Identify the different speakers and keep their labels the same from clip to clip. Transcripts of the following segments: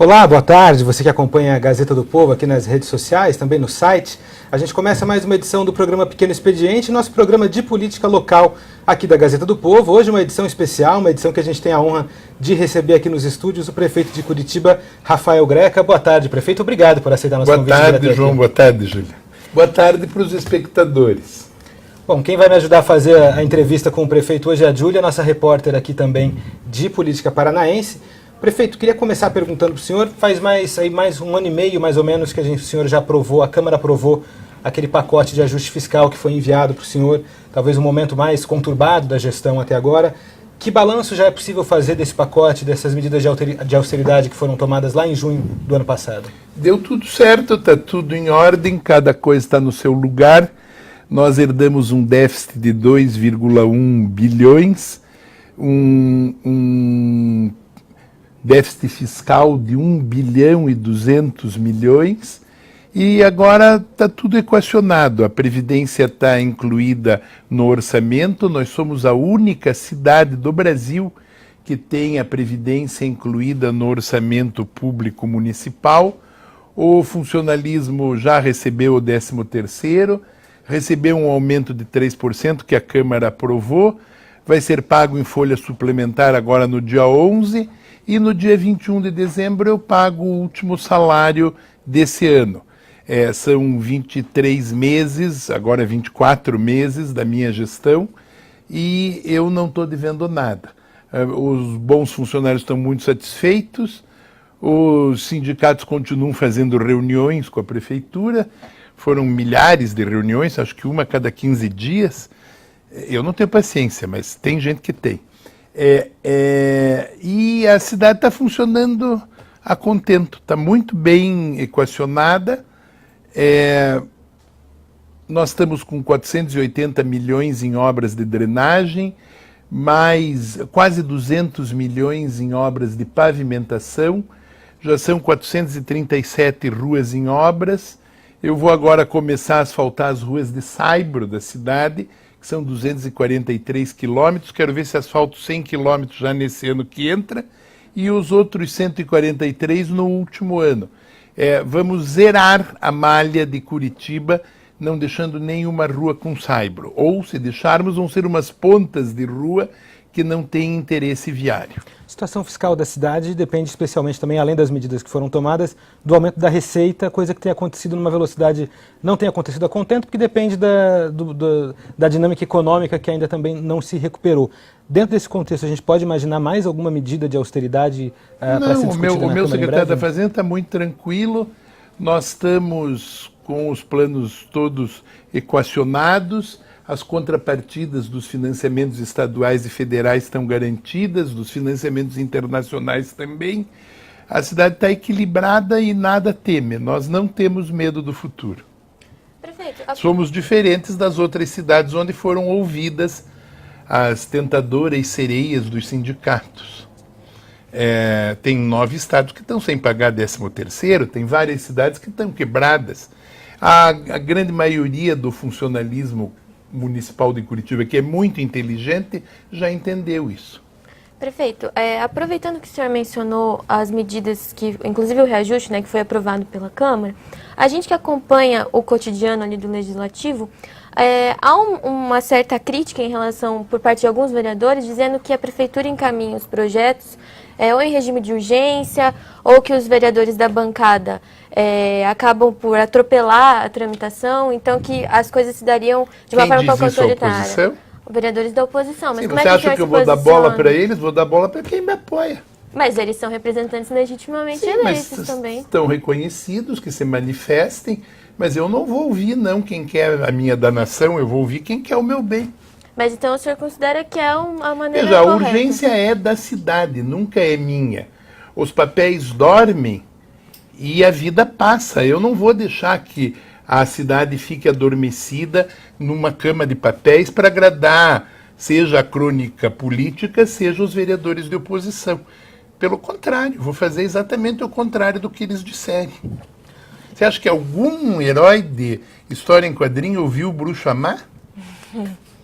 Speaker 1: Olá, boa tarde, você que acompanha a Gazeta do Povo aqui nas redes sociais, também no site. A gente começa mais uma edição do programa Pequeno Expediente, nosso programa de política local aqui da Gazeta do Povo. Hoje uma edição especial, uma edição que a gente tem a honra de receber aqui nos estúdios o prefeito de Curitiba, Rafael Greca. Boa tarde, prefeito. Obrigado por aceitar nosso convite.
Speaker 2: Boa tarde, João. Boa tarde, Júlia. Boa tarde para os espectadores.
Speaker 1: Bom, quem vai me ajudar a fazer a entrevista com o prefeito hoje é a Júlia, nossa repórter aqui também de política paranaense. Prefeito, queria começar perguntando para o senhor, faz mais um ano e meio, mais ou menos, que o senhor já aprovou, a Câmara aprovou aquele pacote de ajuste fiscal que foi enviado para o senhor, talvez o momento mais conturbado da gestão até agora. Que balanço já é possível fazer desse pacote, dessas medidas de austeridade que foram tomadas lá em junho do ano passado?
Speaker 2: Deu tudo certo, está tudo em ordem, cada coisa está no seu lugar. Nós herdamos um déficit de 2,1 bilhões, um déficit fiscal de 1 bilhão e 200 milhões, e agora está tudo equacionado. A Previdência está incluída no orçamento, nós somos a única cidade do Brasil que tem a Previdência incluída no orçamento público municipal. O funcionalismo já recebeu o 13º, recebeu um aumento de 3% que a Câmara aprovou, vai ser pago em folha suplementar agora no dia 11, e no dia 21 de dezembro eu pago o último salário desse ano. São 23 meses, agora 24 meses da minha gestão, e eu não estou devendo nada. Os bons funcionários estão muito satisfeitos, os sindicatos continuam fazendo reuniões com a prefeitura, foram milhares de reuniões, acho que uma a cada 15 dias. Eu não tenho paciência, mas tem gente que tem. E a cidade está funcionando a contento, está muito bem equacionada. Nós estamos com 480 milhões em obras de drenagem, mais quase 200 milhões em obras de pavimentação, já são 437 ruas em obras. Eu vou agora começar a asfaltar as ruas de Saibro da cidade, que são 243 quilômetros, quero ver se asfalto 100 quilômetros já nesse ano que entra, e os outros 143 no último ano. Vamos zerar a malha de Curitiba, não deixando nenhuma rua com saibro, ou se deixarmos vão ser umas pontas de rua que não têm interesse viário.
Speaker 1: A situação fiscal da cidade depende especialmente também, além das medidas que foram tomadas, do aumento da receita, coisa que tem acontecido numa velocidade, não tem acontecido a contento, porque depende da dinâmica econômica que ainda também não se recuperou. Dentro desse contexto, a gente pode imaginar mais alguma medida de austeridade para ser discutida na Câmara?
Speaker 2: O meu secretário da Fazenda está muito tranquilo, nós estamos com os planos todos equacionados, as contrapartidas dos financiamentos estaduais e federais estão garantidas, dos financiamentos internacionais também. A cidade está equilibrada e nada teme. Nós não temos medo do futuro.
Speaker 3: Prefeito,
Speaker 2: somos diferentes das outras cidades onde foram ouvidas as tentadoras sereias dos sindicatos. Tem 9 estados que estão sem pagar 13º, tem várias cidades que estão quebradas. A grande maioria do funcionalismo municipal de Curitiba, que é muito inteligente, já entendeu isso.
Speaker 3: Prefeito, aproveitando que o senhor mencionou as medidas que, inclusive o reajuste, né, que foi aprovado pela Câmara, a gente que acompanha o cotidiano ali do Legislativo, há uma certa crítica em relação, por parte de alguns vereadores, dizendo que a Prefeitura encaminha os projetos ou em regime de urgência, ou que os vereadores da bancada acabam por atropelar a tramitação, então que as coisas se dariam de uma forma um pouco autoritária. Vereadores da oposição. Mas
Speaker 2: sim,
Speaker 3: como
Speaker 2: você acha que eu vou dar bola para
Speaker 3: eles?
Speaker 2: eles? Vou dar bola para quem me apoia.
Speaker 3: Mas eles são representantes legitimamente eleitos também.
Speaker 2: Estão reconhecidos, que se manifestem, mas eu não vou ouvir não quem quer a minha danação, eu vou ouvir quem quer o meu bem.
Speaker 3: Mas então o senhor considera que é uma maneira
Speaker 2: correta?
Speaker 3: A
Speaker 2: urgência é da cidade, nunca é minha. Os papéis dormem e a vida passa. Eu não vou deixar que a cidade fique adormecida numa cama de papéis para agradar, seja a crônica política, seja os vereadores de oposição. Pelo contrário, vou fazer exatamente o contrário do que eles disserem. Você acha que algum herói de história em quadrinho ouviu o bruxo amar?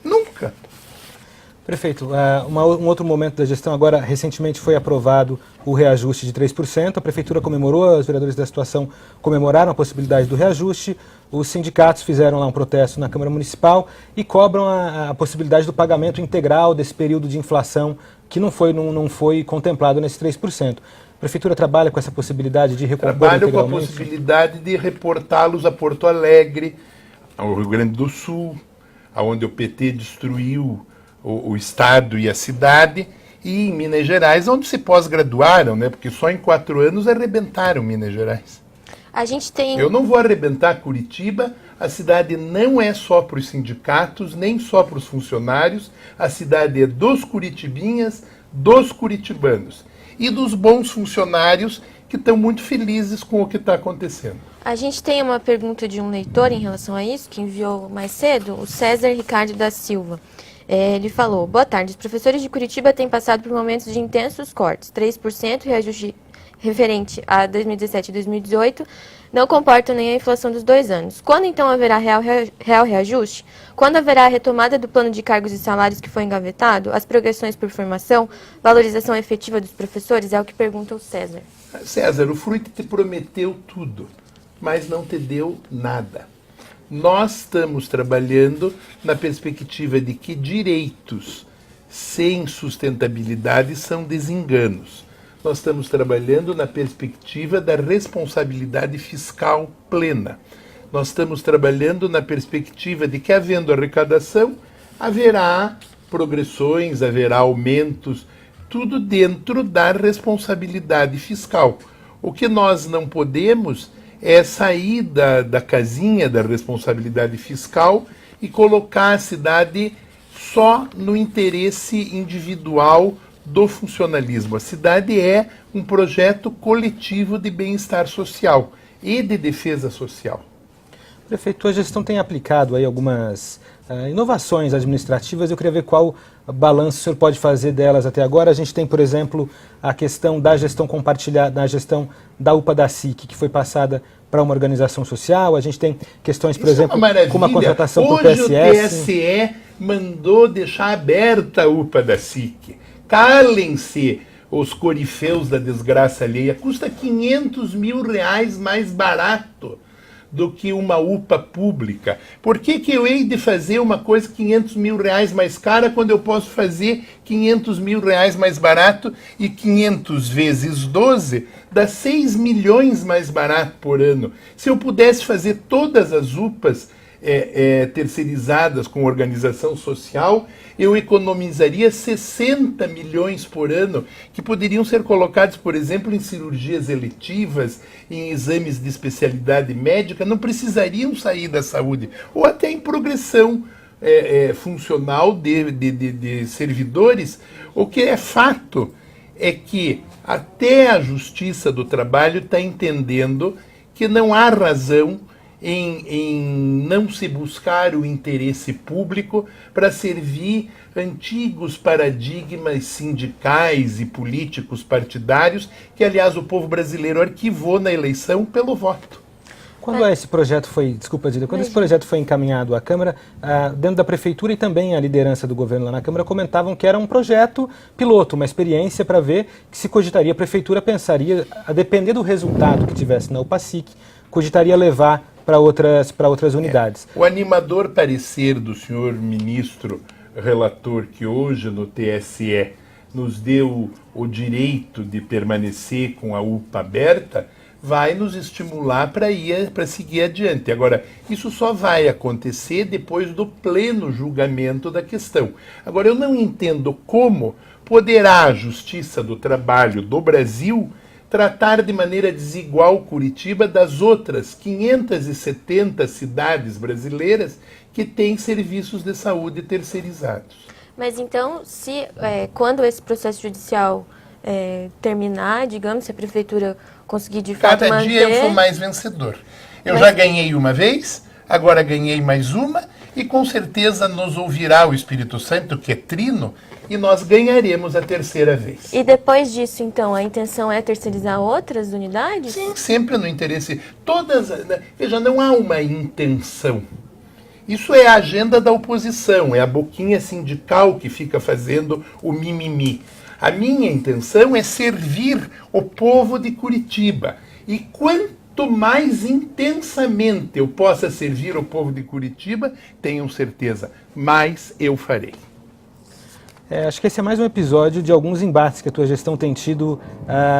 Speaker 2: Nunca.
Speaker 1: Prefeito, um outro momento da gestão, agora recentemente foi aprovado o reajuste de 3%, a Prefeitura comemorou, os vereadores da situação comemoraram a possibilidade do reajuste, os sindicatos fizeram lá um protesto na Câmara Municipal e cobram a possibilidade do pagamento integral desse período de inflação que não foi contemplado nesses 3%. A Prefeitura trabalha com essa possibilidade de recompor
Speaker 2: integralmente? Trabalho com a possibilidade de reportá-los a Porto Alegre, ao Rio Grande do Sul, onde o PT destruiu o Estado e a cidade, e em Minas Gerais, onde se pós-graduaram, né? Porque só em 4 anos arrebentaram Minas Gerais.
Speaker 3: A gente tem...
Speaker 2: Eu não vou arrebentar Curitiba, a cidade não é só para os sindicatos, nem só para os funcionários, a cidade é dos curitibinhas, dos curitibanos e dos bons funcionários que estão muito felizes com o que está acontecendo.
Speaker 3: A gente tem uma pergunta de um leitor em relação a isso, que enviou mais cedo, o César Ricardo da Silva. Ele falou: boa tarde, os professores de Curitiba têm passado por momentos de intensos cortes. 3% reajuste referente a 2017 e 2018 não comportam nem a inflação dos 2 anos. Quando então haverá real reajuste? Quando haverá a retomada do plano de cargos e salários que foi engavetado? As progressões por formação? Valorização efetiva dos professores? É o que pergunta o César.
Speaker 2: César, o Fruit te prometeu tudo, mas não te deu nada. Nós estamos trabalhando na perspectiva de que direitos sem sustentabilidade são desenganos. Nós estamos trabalhando na perspectiva da responsabilidade fiscal plena. Nós estamos trabalhando na perspectiva de que, havendo arrecadação, haverá progressões, haverá aumentos, tudo dentro da responsabilidade fiscal. O que nós não podemos é sair da casinha da responsabilidade fiscal e colocar a cidade só no interesse individual do funcionalismo. A cidade é um projeto coletivo de bem-estar social e de defesa social.
Speaker 1: Prefeito, a gestão tem aplicado aí algumas inovações administrativas. Eu queria ver qual balanço o senhor pode fazer delas até agora. A gente tem, por exemplo, a questão da gestão compartilhada, da gestão da UPA da SIC, que foi passada para uma organização social. A gente tem questões, por exemplo, como a contratação para o PSS.
Speaker 2: Hoje o TSE mandou deixar aberta a UPA da SIC. Calem-se os corifeus da desgraça alheia. Custa R$500 mil mais barato do que uma UPA pública. Por que eu hei de fazer uma coisa R$500 mil mais cara quando eu posso fazer R$500 mil mais barato e 500 vezes 12 dá 6 milhões mais barato por ano? Se eu pudesse fazer todas as UPAs terceirizadas com organização social, eu economizaria 60 milhões por ano, que poderiam ser colocados, por exemplo, em cirurgias eletivas, em exames de especialidade médica, não precisariam sair da saúde, ou até em progressão funcional de servidores. O que é fato é que até a Justiça do Trabalho está entendendo que não há razão em não se buscar o interesse público para servir antigos paradigmas sindicais e políticos partidários que, aliás, o povo brasileiro arquivou na eleição pelo voto.
Speaker 1: Quando esse projeto foi, quando esse projeto foi encaminhado à Câmara, dentro da Prefeitura e também a liderança do governo lá na Câmara comentavam que era um projeto piloto, uma experiência para ver que se cogitaria, a Prefeitura pensaria, a depender do resultado que tivesse na UPASIC, cogitaria levar para outras unidades.
Speaker 2: O animador parecer do senhor ministro relator, que hoje no TSE nos deu o direito de permanecer com a UPA aberta, vai nos estimular para seguir adiante. Agora, isso só vai acontecer depois do pleno julgamento da questão. Agora, eu não entendo como poderá a Justiça do Trabalho do Brasil tratar de maneira desigual Curitiba das outras 570 cidades brasileiras que têm serviços de saúde terceirizados.
Speaker 3: Mas então, quando esse processo judicial terminar, digamos, se a Prefeitura conseguir de fato manter...
Speaker 2: Cada dia eu sou mais vencedor. Eu já ganhei uma vez, agora ganhei mais uma, e com certeza nos ouvirá o Espírito Santo, que é trino, e nós ganharemos a terceira vez.
Speaker 3: E depois disso, então, a intenção é terceirizar outras unidades?
Speaker 2: Sim, sempre no interesse. Veja, não há uma intenção. Isso é a agenda da oposição, é a boquinha sindical que fica fazendo o mimimi. A minha intenção é servir o povo de Curitiba. E quanto mais intensamente eu possa servir o povo de Curitiba, tenham certeza, mais eu farei.
Speaker 1: Acho que esse é mais um episódio de alguns embates que a tua gestão tem tido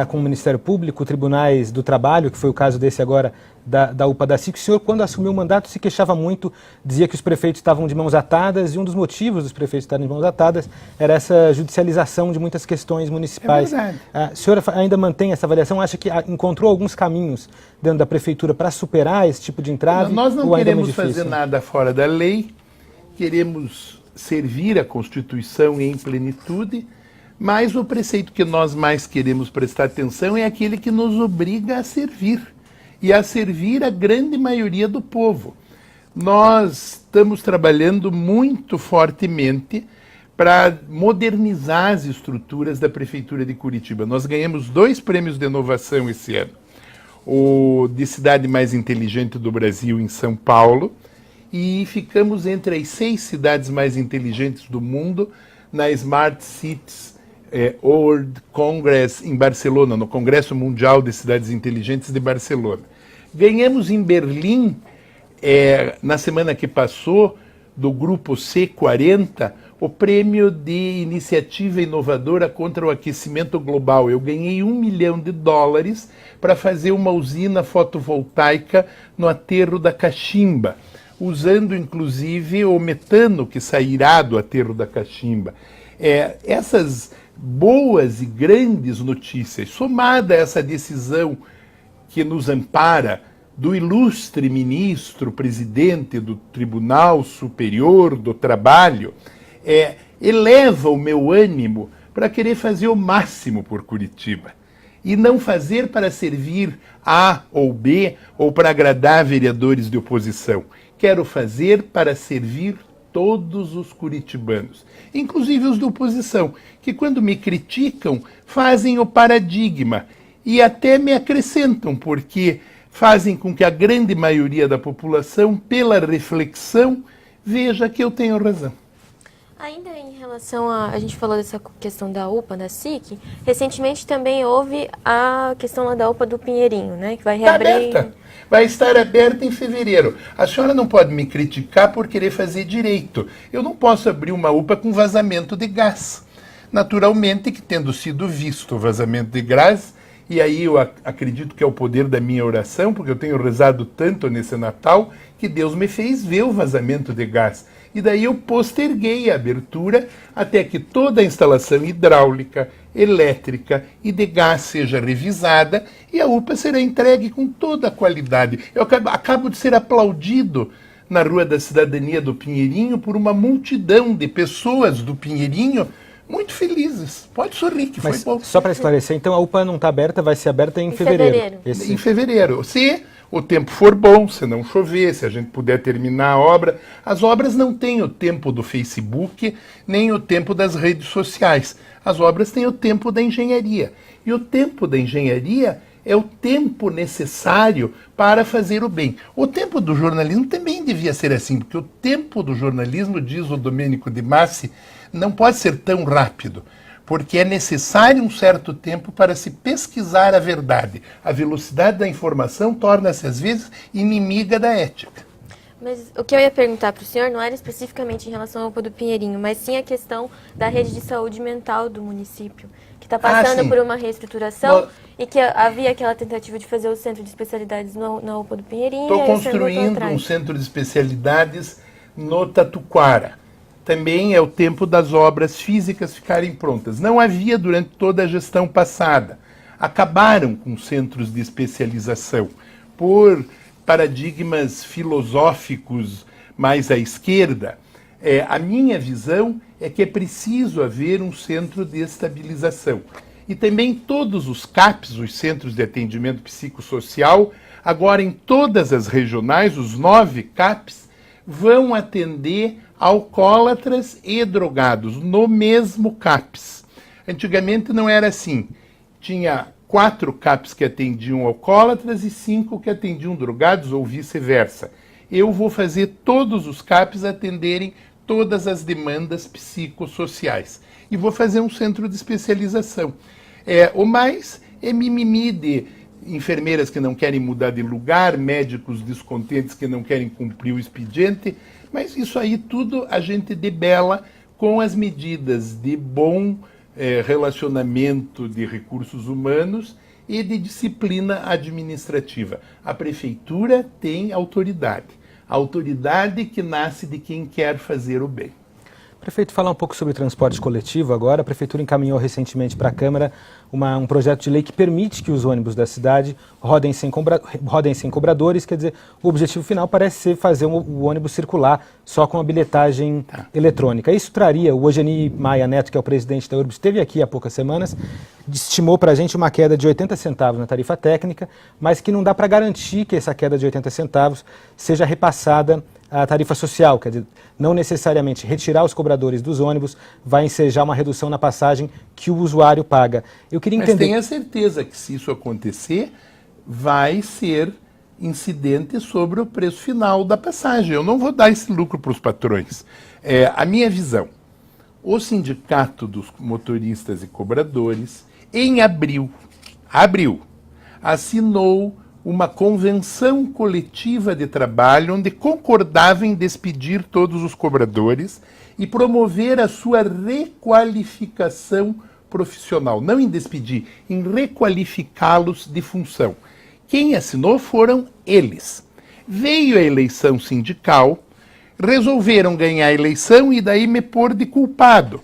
Speaker 1: com o Ministério Público, tribunais do trabalho, que foi o caso desse agora da UPA da SIC. O senhor, quando assumiu o mandato, se queixava muito, dizia que os prefeitos estavam de mãos atadas, e um dos motivos dos prefeitos estarem de mãos atadas era essa judicialização de muitas questões municipais.
Speaker 2: É verdade.
Speaker 1: O senhor ainda mantém essa avaliação? Acha que encontrou alguns caminhos dentro da prefeitura para superar esse tipo de entrave?
Speaker 2: Nós não
Speaker 1: ou ainda é muito
Speaker 2: queremos fazer
Speaker 1: difícil?
Speaker 2: nada fora da lei, queremos servir a Constituição em plenitude, mas o preceito que nós mais queremos prestar atenção é aquele que nos obriga a servir, e a servir a grande maioria do povo. Nós estamos trabalhando muito fortemente para modernizar as estruturas da Prefeitura de Curitiba. Nós ganhamos 2 prêmios de inovação esse ano. O de cidade mais inteligente do Brasil em São Paulo, e ficamos entre as 6 cidades mais inteligentes do mundo na Smart Cities World Congress em Barcelona, no Congresso Mundial de Cidades Inteligentes de Barcelona. Ganhamos em Berlim, na semana que passou, do grupo C40, o prêmio de iniciativa inovadora contra o aquecimento global. Eu ganhei $1 milhão para fazer uma usina fotovoltaica no aterro da Cachimba, usando inclusive o metano que sairá do aterro da Cachimba. Essas boas e grandes notícias, somada a essa decisão que nos ampara do ilustre ministro, presidente do Tribunal Superior do Trabalho, eleva o meu ânimo para querer fazer o máximo por Curitiba. E não fazer para servir A ou B ou para agradar vereadores de oposição. Quero fazer para servir todos os curitibanos, inclusive os de oposição, que quando me criticam fazem o paradigma e até me acrescentam, porque fazem com que a grande maioria da população, pela reflexão, veja que eu tenho razão.
Speaker 3: Ainda em relação a gente falou dessa questão da UPA, da SIC, recentemente também houve a questão lá da UPA do Pinheirinho, né, que vai reabrir...
Speaker 2: Tá aberta. Vai estar aberta em fevereiro. A senhora não pode me criticar por querer fazer direito. Eu não posso abrir uma UPA com vazamento de gás. Naturalmente que, tendo sido visto o vazamento de gás, e aí eu acredito que é o poder da minha oração, porque eu tenho rezado tanto nesse Natal, que Deus me fez ver o vazamento de gás. E daí eu posterguei a abertura até que toda a instalação hidráulica, elétrica e de gás seja revisada e a UPA será entregue com toda a qualidade. Eu acabo de ser aplaudido na Rua da Cidadania do Pinheirinho por uma multidão de pessoas do Pinheirinho muito felizes. Pode sorrir, que
Speaker 1: Mas,
Speaker 2: foi bom.
Speaker 1: só para esclarecer, então a UPA não está aberta, vai ser aberta em fevereiro.
Speaker 2: Em fevereiro. Se o tempo for bom, se não chover, se a gente puder terminar a obra. As obras não têm o tempo do Facebook, nem o tempo das redes sociais. As obras têm o tempo da engenharia. E o tempo da engenharia é o tempo necessário para fazer o bem. O tempo do jornalismo também devia ser assim, porque o tempo do jornalismo, diz o Domênico de Massi, não pode ser tão rápido, porque é necessário um certo tempo para se pesquisar a verdade. A velocidade da informação torna-se, às vezes, inimiga da ética.
Speaker 3: Mas o que eu ia perguntar para o senhor não era especificamente em relação ao UPA do Pinheirinho, mas sim a questão da rede de saúde mental do município, que está passando por uma reestruturação e que havia aquela tentativa de fazer o centro de especialidades na UPA do Pinheirinho.
Speaker 2: Estou construindo um centro de especialidades no Tatuquara. Também é o tempo das obras físicas ficarem prontas. Não havia durante toda a gestão passada. Acabaram com centros de especialização por paradigmas filosóficos mais à esquerda. A minha visão é que é preciso haver um centro de estabilização. E também todos os CAPs, os Centros de Atendimento Psicossocial, agora em todas as regionais, os 9 CAPs, vão atender alcoólatras e drogados no mesmo CAPS. Antigamente não era assim. Tinha 4 CAPs que atendiam alcoólatras e 5 que atendiam drogados ou vice-versa. eu vou fazer todos os CAPs atenderem todas as demandas psicossociais. E vou fazer um centro de especialização. O mais é mimimi de enfermeiras que não querem mudar de lugar, médicos descontentes que não querem cumprir o expediente, mas isso aí tudo a gente debela com as medidas de bom relacionamento de recursos humanos e de disciplina administrativa. A prefeitura tem autoridade. A autoridade que nasce de quem quer fazer o bem.
Speaker 1: Prefeito, falar um pouco sobre transporte coletivo agora. A Prefeitura encaminhou recentemente para a Câmara um projeto de lei que permite que os ônibus da cidade rodem sem cobradores. Quer dizer, o objetivo final parece ser fazer o ônibus circular só com a bilhetagem eletrônica. Isso traria, o Ogeni Maia Neto, que é o presidente da URBS, esteve aqui há poucas semanas, estimou para a gente uma queda de 80 centavos na tarifa técnica, mas que não dá para garantir que essa queda de 80 centavos seja repassada à tarifa social. Quer dizer, não necessariamente retirar os cobradores dos ônibus vai ensejar uma redução na passagem que o usuário paga. Eu queria entender...
Speaker 2: Mas tenha certeza que se isso acontecer, vai ser incidente sobre o preço final da passagem. Eu não vou dar esse lucro para os patrões. A minha visão, o Sindicato dos Motoristas e Cobradores, em abril, assinou uma convenção coletiva de trabalho onde concordava em despedir todos os cobradores e promover a sua requalificação profissional. Não em despedir, em requalificá-los de função. Quem assinou foram eles. Veio a eleição sindical, resolveram ganhar a eleição e daí me pôr de culpado.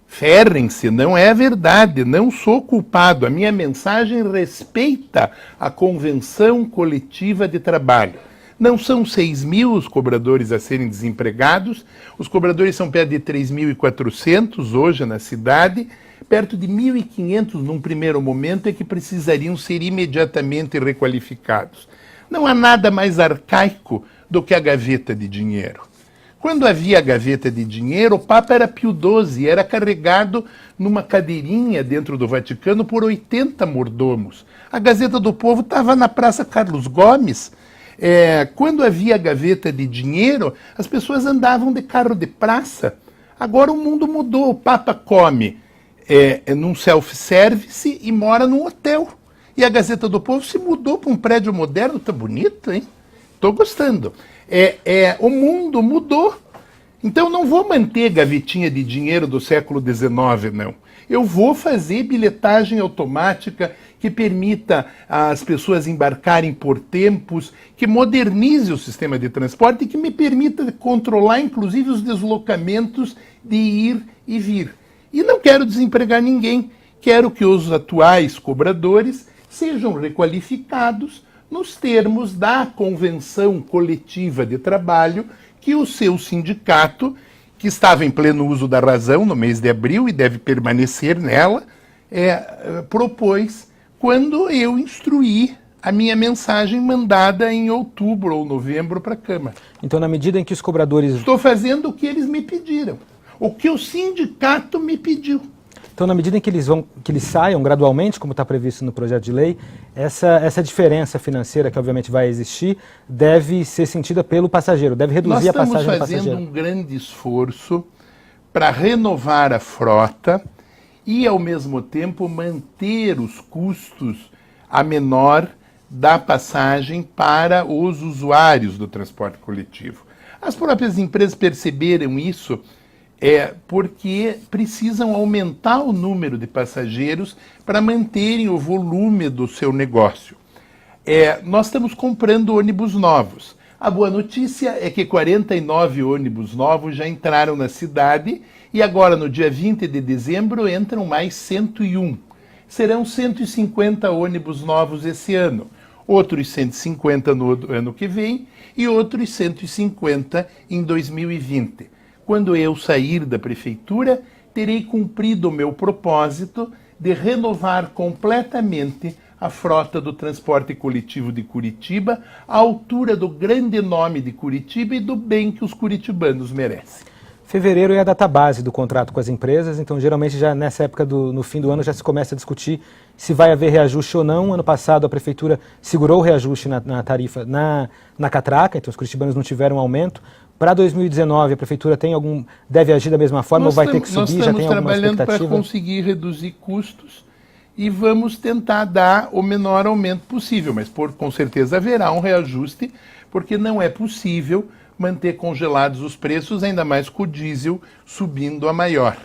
Speaker 2: Ferrem-se, não é verdade, não sou culpado. A minha mensagem respeita a convenção coletiva de trabalho. Não são 6 mil os cobradores a serem desempregados, os cobradores são perto de 3.400 hoje na cidade, perto de 1.500 num primeiro momento é que precisariam ser imediatamente requalificados. Não há nada mais arcaico do que a gaveta de dinheiro. Quando havia a gaveta de dinheiro, o Papa era Pio XII, era carregado numa cadeirinha dentro do Vaticano por 80 mordomos. A Gazeta do Povo estava na Praça Carlos Gomes. Quando havia a gaveta de dinheiro, as pessoas andavam de carro de praça. Agora o mundo mudou, o Papa come num self-service e mora num hotel. E a Gazeta do Povo se mudou para um prédio moderno, tá bonito, hein? Estou gostando. O mundo mudou. Então não vou manter gavetinha de dinheiro do século XIX, não. Eu vou fazer bilhetagem automática que permita as pessoas embarcarem por tempos, que modernize o sistema de transporte e que me permita controlar, inclusive, os deslocamentos de ir e vir. E não quero desempregar ninguém. Quero que os atuais cobradores sejam requalificados nos termos da convenção coletiva de trabalho que o seu sindicato, que estava em pleno uso da razão no mês de abril e deve permanecer nela, propôs quando eu instruí a minha mensagem mandada em outubro ou novembro para a Câmara.
Speaker 1: Então, na medida em que os cobradores...
Speaker 2: Estou fazendo o que eles me pediram, o que o sindicato me pediu.
Speaker 1: Então, na medida em que eles saiam gradualmente, como está previsto no projeto de lei, essa diferença financeira, que obviamente vai existir, deve ser sentida pelo passageiro, deve reduzir a passagem do passageiro.
Speaker 2: Nós estamos fazendo um grande esforço para renovar a frota e, ao mesmo tempo, manter os custos a menor da passagem para os usuários do transporte coletivo. As próprias empresas perceberam isso porque precisam aumentar o número de passageiros para manterem o volume do seu negócio. Nós estamos comprando ônibus novos. A boa notícia é que 49 ônibus novos já entraram na cidade e agora, no dia 20 de dezembro, entram mais 101. Serão 150 ônibus novos esse ano, outros 150 no ano que vem e outros 150 em 2020. Quando eu sair da prefeitura, terei cumprido o meu propósito de renovar completamente a frota do transporte coletivo de Curitiba à altura do grande nome de Curitiba e do bem que os curitibanos merecem.
Speaker 1: Fevereiro é a data base do contrato com as empresas, então geralmente já nessa época, no fim do ano, já se começa a discutir se vai haver reajuste ou não. Ano passado a Prefeitura segurou o reajuste na tarifa na catraca, então os curitibanos não tiveram aumento. Para 2019 a Prefeitura deve agir da mesma forma ou vai ter que subir? Já tem alguma expectativa?
Speaker 2: Nós estamos trabalhando para conseguir reduzir custos e vamos tentar dar o menor aumento possível, mas com certeza haverá um reajuste, porque não é possível manter congelados os preços, ainda mais com o diesel subindo a maior.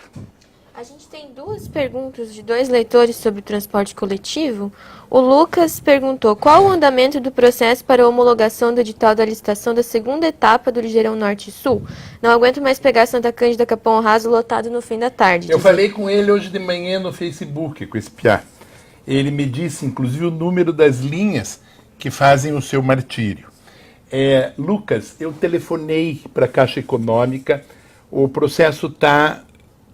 Speaker 3: A gente tem duas perguntas de dois leitores sobre o transporte coletivo. O Lucas perguntou qual o andamento do processo para a homologação do edital da licitação da segunda etapa do Ligeirão Norte e Sul. Não aguento mais pegar Santa Cândida Capão Raso lotado no fim da tarde.
Speaker 2: Eu falei com ele hoje de manhã no Facebook, com esse piá. Ele me disse, inclusive, o número das linhas que fazem o seu martírio. Lucas, eu telefonei para a Caixa Econômica, o processo está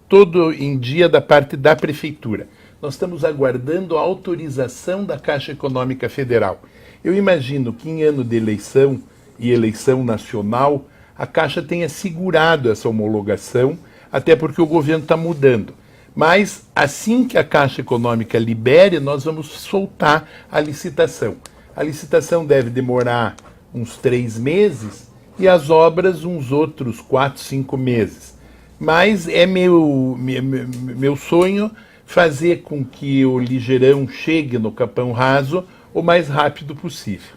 Speaker 2: todo em dia da parte da Prefeitura. Nós estamos aguardando a autorização da Caixa Econômica Federal. Eu imagino que em ano de eleição e eleição nacional, a Caixa tenha segurado essa homologação, até porque o governo está mudando. Mas assim que a Caixa Econômica libere, nós vamos soltar a licitação. A licitação deve demorar uns 3 meses e as obras uns outros 4, 5 meses. Mas é meu sonho fazer com que o Ligeirão chegue no Capão Raso o mais rápido possível.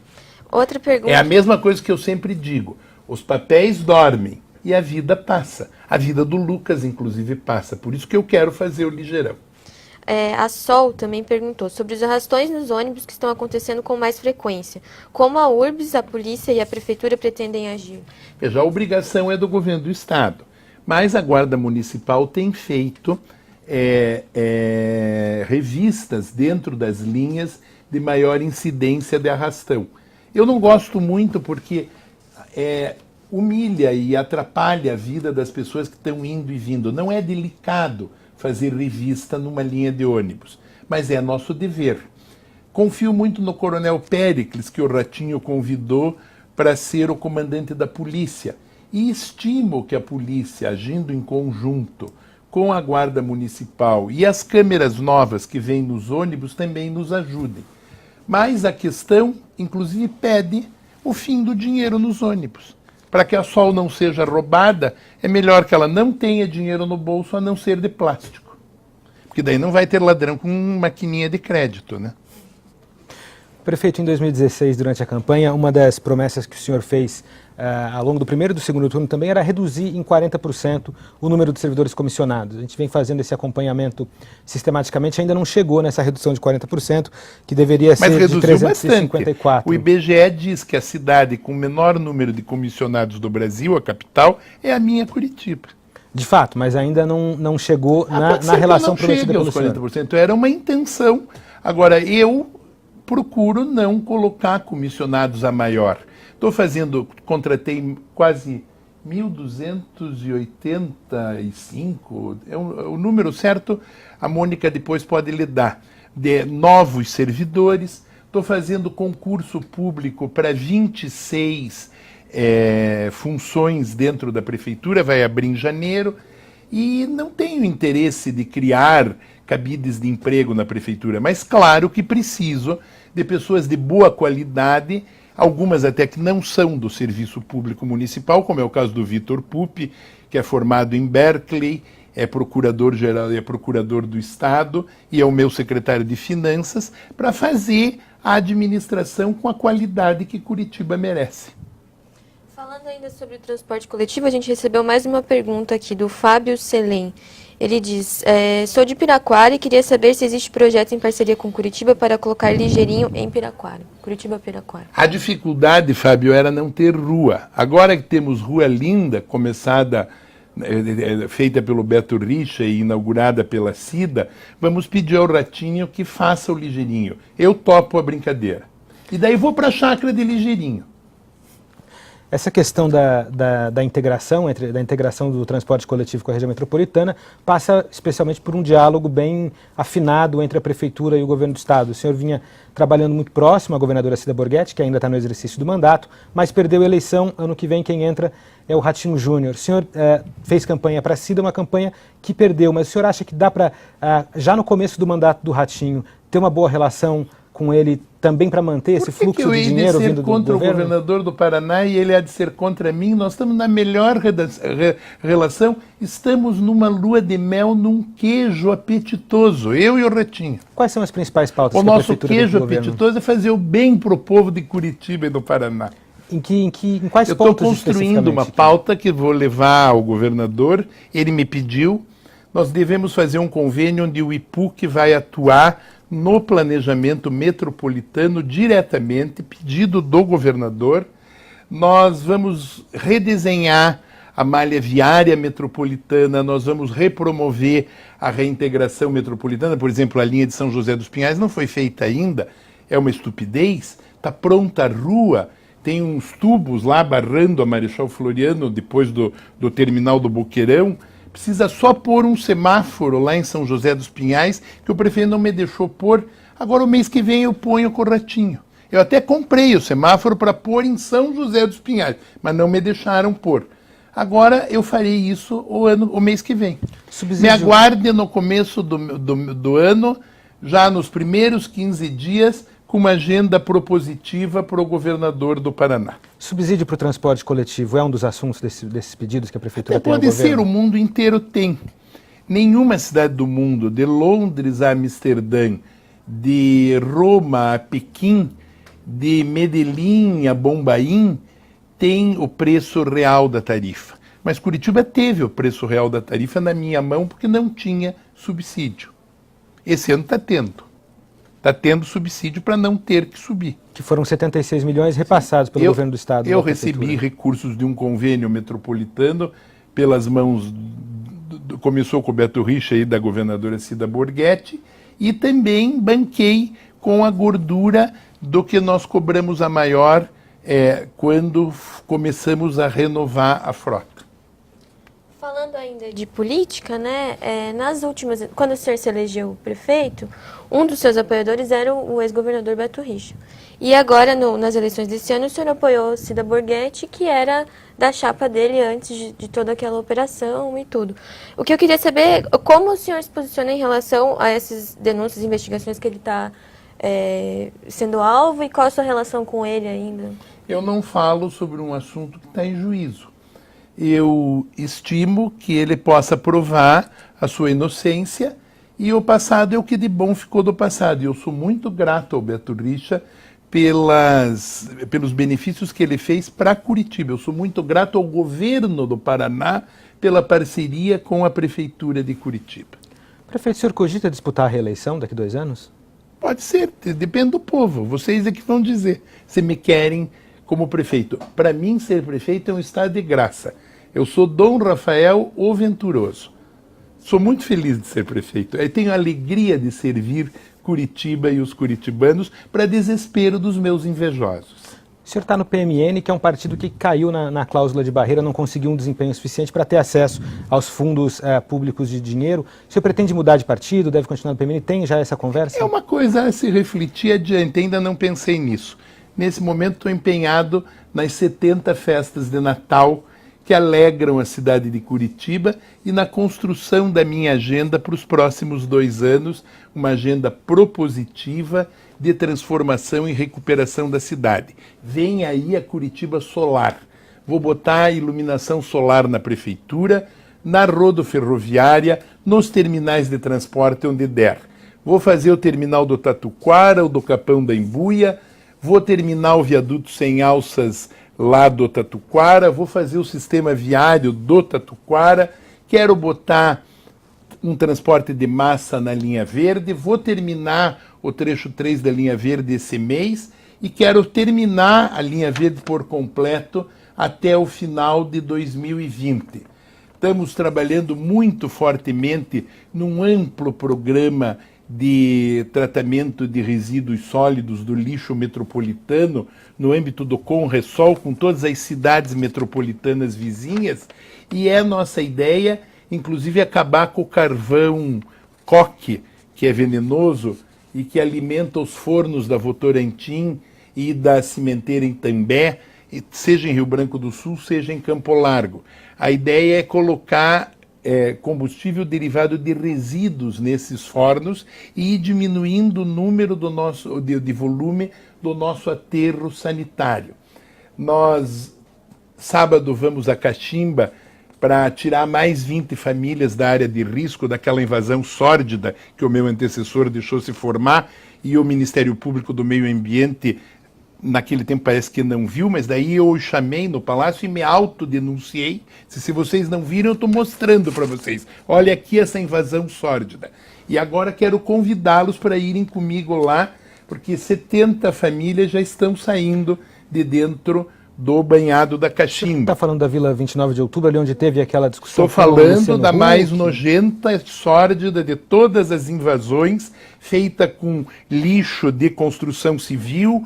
Speaker 3: Outra pergunta.
Speaker 2: É a mesma coisa que eu sempre digo. Os papéis dormem e a vida passa. A vida do Lucas, inclusive, passa. Por isso que eu quero fazer o Ligeirão.
Speaker 3: A Sol também perguntou sobre os arrastões nos ônibus que estão acontecendo com mais frequência. Como a URBS, a polícia e a prefeitura pretendem agir?
Speaker 2: Veja, a obrigação é do governo do estado, mas a Guarda Municipal tem feito revistas dentro das linhas de maior incidência de arrastão. Eu não gosto muito porque humilha e atrapalha a vida das pessoas que estão indo e vindo. Não é delicado fazer revista numa linha de ônibus, mas é nosso dever. Confio muito no Coronel Péricles, que o Ratinho convidou para ser o comandante da polícia, e estimo que a polícia, agindo em conjunto com a Guarda Municipal e as câmeras novas que vêm nos ônibus também nos ajudem. Mas a questão, inclusive, pede o fim do dinheiro nos ônibus. Para que a Sol não seja roubada, é melhor que ela não tenha dinheiro no bolso a não ser de plástico. Porque daí não vai ter ladrão com maquininha de crédito, né?
Speaker 1: Prefeito, em 2016, durante a campanha, uma das promessas que o senhor fez ao longo do primeiro e do segundo turno também era reduzir em 40% o número de servidores comissionados. A gente vem fazendo esse acompanhamento sistematicamente, ainda não chegou nessa redução de 40%, que deveria ser de 354.
Speaker 2: Bastante. O IBGE diz que a cidade com o menor número de comissionados do Brasil, a capital, é a minha Curitiba.
Speaker 1: De fato, mas ainda não chegou na relação prometida pelo senhor.
Speaker 2: 40%. Era uma intenção. Agora, eu procuro não colocar comissionados a maior. Contratei quase 1.285, o número certo a Mônica depois pode lhe dar, de novos servidores. Estou fazendo concurso público para 26 funções dentro da prefeitura, vai abrir em janeiro, e não tenho interesse de criar cabides de emprego na prefeitura, mas claro que preciso de pessoas de boa qualidade, algumas até que não são do serviço público municipal, como é o caso do Vitor Pupi, que é formado em Berkeley, é procurador-geral e é procurador do Estado, e é o meu secretário de Finanças, para fazer a administração com a qualidade que Curitiba merece.
Speaker 3: Falando ainda sobre o transporte coletivo, a gente recebeu mais uma pergunta aqui do Fábio Selem. Ele diz, sou de Piraquara e queria saber se existe projeto em parceria com Curitiba para colocar ligeirinho em Piraquara. Curitiba-Piraquara.
Speaker 2: A dificuldade, Fábio, era não ter rua. Agora que temos Rua Linda, começada, feita pelo Beto Richa e inaugurada pela Cida, vamos pedir ao Ratinho que faça o ligeirinho. Eu topo a brincadeira. E daí vou para a chácara de Ligeirinho.
Speaker 1: Essa questão da integração, da integração do transporte coletivo com a região metropolitana passa especialmente por um diálogo bem afinado entre a Prefeitura e o Governo do Estado. O senhor vinha trabalhando muito próximo à governadora Cida Borghetti, que ainda está no exercício do mandato, mas perdeu a eleição. Ano que vem quem entra é o Ratinho Júnior. O senhor fez campanha para a Cida, uma campanha que perdeu, mas o senhor acha que dá para, já no começo do mandato do Ratinho, ter uma boa relação com ele também para manter esse fluxo de dinheiro vindo do governo?
Speaker 2: Por que eu hei de ser contra o governador do Paraná e ele há de ser contra mim? Nós estamos na melhor relação, estamos numa lua de mel, num queijo apetitoso, eu e o Ratinho.
Speaker 1: Quais são as principais pautas
Speaker 2: que
Speaker 1: a
Speaker 2: a prefeitura
Speaker 1: tem do governo?
Speaker 2: O nosso queijo apetitoso é fazer o bem para o povo de Curitiba e do Paraná.
Speaker 1: Em quais
Speaker 2: eu
Speaker 1: pontos
Speaker 2: estou construindo uma pauta que vou levar ao governador, ele me pediu, nós devemos fazer um convênio onde o IPUC vai atuar no planejamento metropolitano diretamente, pedido do governador. Nós vamos redesenhar a malha viária metropolitana, nós vamos repromover a reintegração metropolitana. Por exemplo, a linha de São José dos Pinhais não foi feita ainda, é uma estupidez, está pronta a rua, tem uns tubos lá barrando a Marechal Floriano depois do terminal do Boqueirão. Precisa só pôr um semáforo lá em São José dos Pinhais, que o prefeito não me deixou pôr. Agora, o mês que vem, eu ponho com o Ratinho. Eu até comprei o semáforo para pôr em São José dos Pinhais, mas não me deixaram pôr. Agora, eu farei isso o mês que vem. Subsídio. Me aguarde no começo do ano, já nos primeiros 15 dias, com uma agenda propositiva para o governador do Paraná.
Speaker 1: Subsídio para o transporte coletivo é um dos assuntos desses pedidos que a Prefeitura tem ao
Speaker 2: governo? Pode ser, o mundo inteiro tem. Nenhuma cidade do mundo, de Londres a Amsterdã, de Roma a Pequim, de Medellín a Bombaim, tem o preço real da tarifa. Mas Curitiba teve o preço real da tarifa na minha mão porque não tinha subsídio. Esse ano está tendo. Está tendo subsídio para não ter que subir.
Speaker 1: Que foram 76 milhões repassados pelo governo do Estado.
Speaker 2: Eu recebi recursos de um convênio metropolitano pelas mãos, começou com o Beto Richa e da governadora Cida Borghetti, e também banquei com a gordura do que nós cobramos a maior quando começamos a renovar a frota.
Speaker 3: Falando ainda de política, né, nas últimas, quando o senhor se elegeu prefeito, um dos seus apoiadores era o ex-governador Beto Richa. E agora, nas eleições desse ano, o senhor apoiou Cida Borghetti, que era da chapa dele antes de toda aquela operação e tudo. O que eu queria saber é como o senhor se posiciona em relação a essas denúncias e investigações que ele está sendo alvo, e qual a sua relação com ele ainda?
Speaker 2: Eu não falo sobre um assunto que está em juízo. Eu estimo que ele possa provar a sua inocência, e o passado é o que de bom ficou do passado. E eu sou muito grato ao Beto Richa pelos benefícios que ele fez para Curitiba. Eu sou muito grato ao governo do Paraná pela parceria com a Prefeitura de Curitiba.
Speaker 1: Prefeito, o senhor cogita disputar a reeleição daqui a 2 anos?
Speaker 2: Pode ser, depende do povo. Vocês é que vão dizer se me querem como prefeito. Para mim, ser prefeito é um estado de graça. Eu sou Dom Rafael o Venturoso. Sou muito feliz de ser prefeito. Eu tenho a alegria de servir Curitiba e os curitibanos, para desespero dos meus invejosos.
Speaker 1: O senhor está no PMN, que é um partido que caiu na cláusula de barreira, não conseguiu um desempenho suficiente para ter acesso aos fundos públicos de dinheiro. O senhor pretende mudar de partido, deve continuar no PMN? Tem já essa conversa?
Speaker 2: É uma coisa a se refletir adiante, ainda não pensei nisso. Nesse momento estou empenhado nas 70 festas de Natal que alegram a cidade de Curitiba e na construção da minha agenda para os próximos 2 anos, uma agenda propositiva de transformação e recuperação da cidade. Vem aí a Curitiba Solar. Vou botar iluminação solar na prefeitura, na rodoferroviária, nos terminais de transporte onde der. Vou fazer o terminal do Tatuquara, o do Capão da Embuia, vou terminar o viaduto sem alças lá do Tatuquara, vou fazer o sistema viário do Tatuquara, quero botar um transporte de massa na linha verde, vou terminar o trecho 3 da linha verde esse mês e quero terminar a linha verde por completo até o final de 2020. Estamos trabalhando muito fortemente num amplo programa de tratamento de resíduos sólidos do lixo metropolitano no âmbito do Conresol, com todas as cidades metropolitanas vizinhas, e é nossa ideia, inclusive, acabar com o carvão coque, que é venenoso e que alimenta os fornos da Votorantim e da cimenteira em També, seja em Rio Branco do Sul, seja em Campo Largo. A ideia é colocar combustível derivado de resíduos nesses fornos e ir diminuindo o número do nosso, de volume do nosso aterro sanitário. Nós, sábado, vamos a Caximba para tirar mais 20 famílias da área de risco daquela invasão sórdida que o meu antecessor deixou se formar, e o Ministério Público do Meio Ambiente naquele tempo parece que não viu, mas daí eu chamei no Palácio e me autodenunciei. Se vocês não viram, eu estou mostrando para vocês. Olha aqui essa invasão sórdida. E agora quero convidá-los para irem comigo lá, porque 70 famílias já estão saindo de dentro do banhado da Caximba.
Speaker 1: Você está falando da Vila 29 de Outubro, ali onde teve aquela discussão?
Speaker 2: Estou falando da mais nojenta, sórdida de todas as invasões, feita com lixo de construção civil,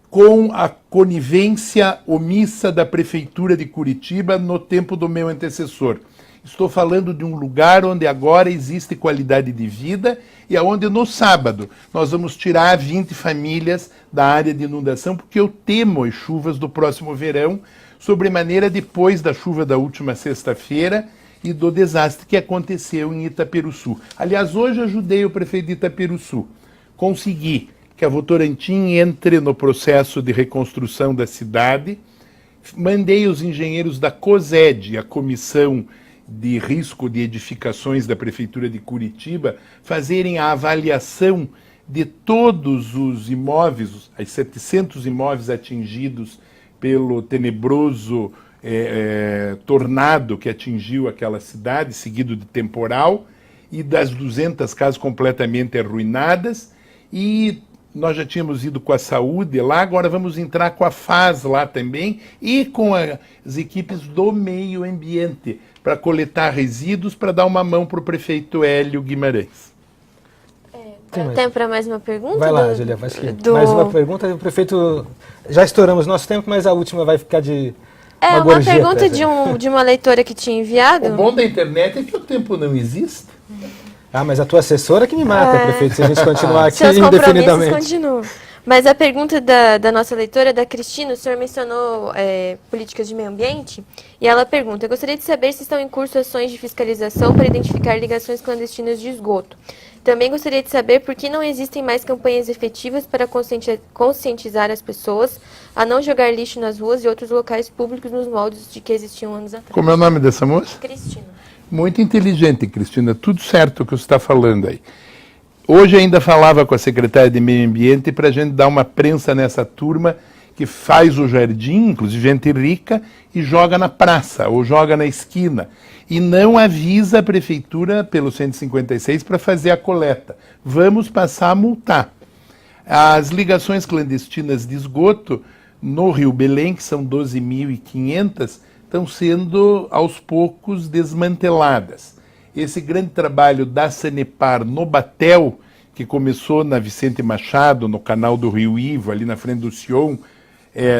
Speaker 2: com a conivência omissa da Prefeitura de Curitiba no tempo do meu antecessor. Estou falando de um lugar onde agora existe qualidade de vida e onde no sábado nós vamos tirar 20 famílias da área de inundação, porque eu temo as chuvas do próximo verão, sobremaneira depois da chuva da última sexta-feira e do desastre que aconteceu em Itaperuçu. Aliás, hoje ajudei o prefeito de Itaperuçu. Consegui que a Votorantim entre no processo de reconstrução da cidade. Mandei os engenheiros da COSED, a Comissão de Risco de Edificações da Prefeitura de Curitiba, fazerem a avaliação de todos os imóveis, os 700 imóveis atingidos pelo tenebroso tornado que atingiu aquela cidade, seguido de temporal, e das 200 casas completamente arruinadas, e nós já tínhamos ido com a saúde lá, agora vamos entrar com a FAS lá também e com as equipes do meio ambiente para coletar resíduos, para dar uma mão para o prefeito Hélio Guimarães.
Speaker 3: Tempo para mais uma pergunta?
Speaker 1: Vai lá, Julia, vai seguir. Mais uma pergunta, o prefeito... Já estouramos nosso tempo, mas a última vai ficar de...
Speaker 3: uma pergunta de uma leitora que tinha enviado.
Speaker 2: O bom da internet é que o tempo não existe.
Speaker 1: Ah, mas a tua assessora que me mata, prefeito, se a gente continuar aqui
Speaker 3: seus
Speaker 1: indefinidamente.
Speaker 3: Continuam. Mas a pergunta da nossa leitora, da Cristina, o senhor mencionou políticas de meio ambiente, e ela pergunta: eu gostaria de saber se estão em curso ações de fiscalização para identificar ligações clandestinas de esgoto. Também gostaria de saber por que não existem mais campanhas efetivas para conscientizar as pessoas a não jogar lixo nas ruas e outros locais públicos nos moldes de que existiam anos atrás.
Speaker 2: Como é o nome dessa moça?
Speaker 3: Cristina.
Speaker 2: Muito inteligente, Cristina. Tudo certo o que você está falando aí. Hoje ainda falava com a secretária de Meio Ambiente para a gente dar uma prensa nessa turma que faz o jardim, inclusive gente rica, e joga na praça ou joga na esquina. E não avisa a prefeitura pelo 156 para fazer a coleta. Vamos passar a multar. As ligações clandestinas de esgoto no Rio Belém, que são 12.500, estão sendo aos poucos desmanteladas. Esse grande trabalho da Sanepar no Batel, que começou na Vicente Machado, no canal do Rio Ivo, ali na frente do Sion,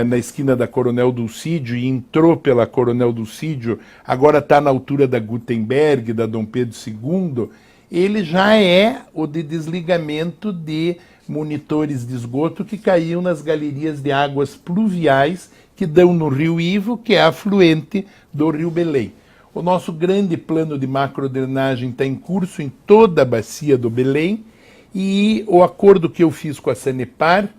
Speaker 2: na esquina da Coronel Dulcídio, e entrou pela Coronel Dulcídio, agora está na altura da Gutenberg, da Dom Pedro II, ele já é o de desligamento de monitores de esgoto que caíam nas galerias de águas pluviais que dão no Rio Ivo, que é afluente do Rio Belém. O nosso grande plano de macrodrenagem está em curso em toda a bacia do Belém, e o acordo que eu fiz com a Sanepar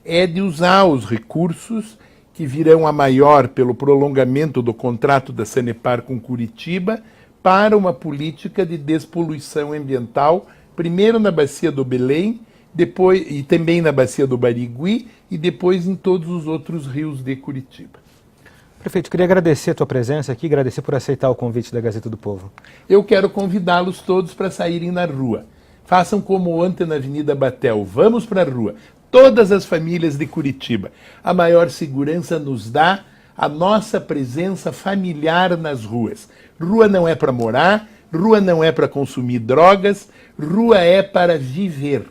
Speaker 2: é de usar os recursos que virão a maior pelo prolongamento do contrato da Sanepar com Curitiba para uma política de despoluição ambiental, primeiro na bacia do Belém, depois, e também na bacia do Barigui, e depois em todos os outros rios de Curitiba.
Speaker 1: Prefeito, queria agradecer a tua presença aqui, agradecer por aceitar o convite da Gazeta do Povo.
Speaker 2: Eu quero convidá-los todos para saírem na rua. Façam como ontem na Avenida Batel. Vamos para a rua. Todas as famílias de Curitiba. A maior segurança nos dá a nossa presença familiar nas ruas. Rua não é para morar, Rua não é para consumir drogas, rua é para viver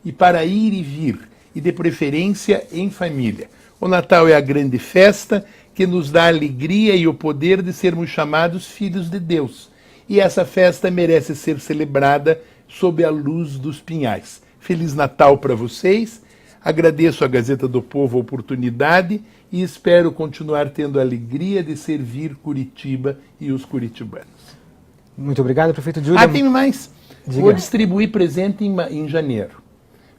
Speaker 2: e para ir e vir, e de preferência em família. O Natal é a grande festa que nos dá a alegria e o poder de sermos chamados filhos de Deus. E essa festa merece ser celebrada sob a luz dos pinhais. Feliz Natal para vocês. Agradeço à Gazeta do Povo a oportunidade e espero continuar tendo a alegria de servir Curitiba e os curitibanos.
Speaker 1: Muito obrigado, prefeito Júlia.
Speaker 2: Tem mais.
Speaker 1: Diga.
Speaker 2: Vou distribuir presente em janeiro.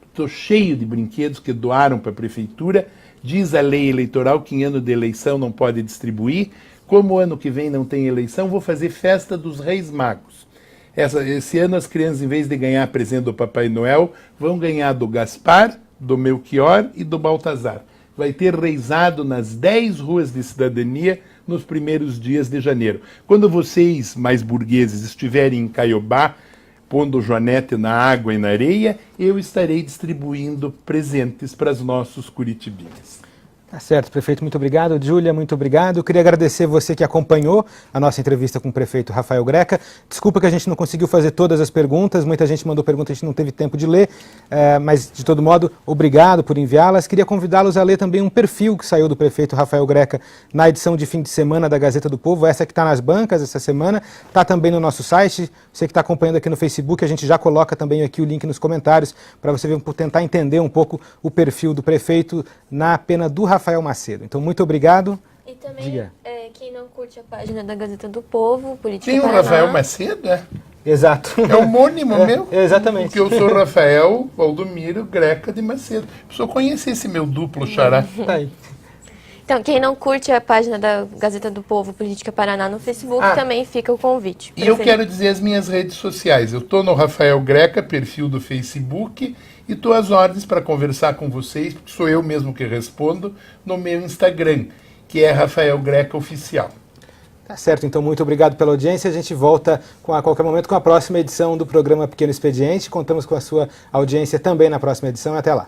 Speaker 2: Estou cheio de brinquedos que doaram para a prefeitura. Diz a lei eleitoral que em ano de eleição não pode distribuir. Como ano que vem não tem eleição, vou fazer festa dos Reis Magos. Esse ano as crianças, em vez de ganhar presente do Papai Noel, vão ganhar do Gaspar, do Melchior e do Baltazar. Vai ter reizado nas 10 ruas de cidadania nos primeiros dias de janeiro. Quando vocês, mais burgueses, estiverem em Caiobá, pondo joanete na água e na areia, eu estarei distribuindo presentes para os nossos curitibinos.
Speaker 1: Tá certo, prefeito, muito obrigado. Júlia, muito obrigado. Eu queria agradecer você que acompanhou a nossa entrevista com o prefeito Rafael Greca. Desculpa que a gente não conseguiu fazer todas as perguntas, muita gente mandou perguntas, a gente não teve tempo de ler, mas de todo modo, obrigado por enviá-las. Queria convidá-los a ler também um perfil que saiu do prefeito Rafael Greca na edição de fim de semana da Gazeta do Povo, essa que está nas bancas essa semana, está também no nosso site. Você que está acompanhando aqui no Facebook, a gente já coloca também aqui o link nos comentários para você tentar entender um pouco o perfil do prefeito na pena do Rafael Macedo. Então, muito obrigado.
Speaker 3: E também, quem não curte a página da Gazeta do Povo, Política
Speaker 2: Tem o
Speaker 3: Paraná.
Speaker 2: Rafael Macedo, é?
Speaker 1: Exato.
Speaker 2: É homônimo meu?
Speaker 1: Exatamente.
Speaker 2: Porque eu sou Rafael Valdomiro Greca de Macedo. Preciso conhecer esse meu duplo xará.
Speaker 1: Tá aí.
Speaker 3: Então, quem não curte a página da Gazeta do Povo, Política Paraná no Facebook, também fica o convite.
Speaker 2: E eu quero dizer as minhas redes sociais. Eu estou no Rafael Greca, perfil do Facebook, e estou às ordens para conversar com vocês, porque sou eu mesmo que respondo, no meu Instagram, que é Rafael Greca Oficial.
Speaker 1: Tá certo, então muito obrigado pela audiência. A gente volta a qualquer momento com a próxima edição do programa Pequeno Expediente. Contamos com a sua audiência também na próxima edição. Até lá.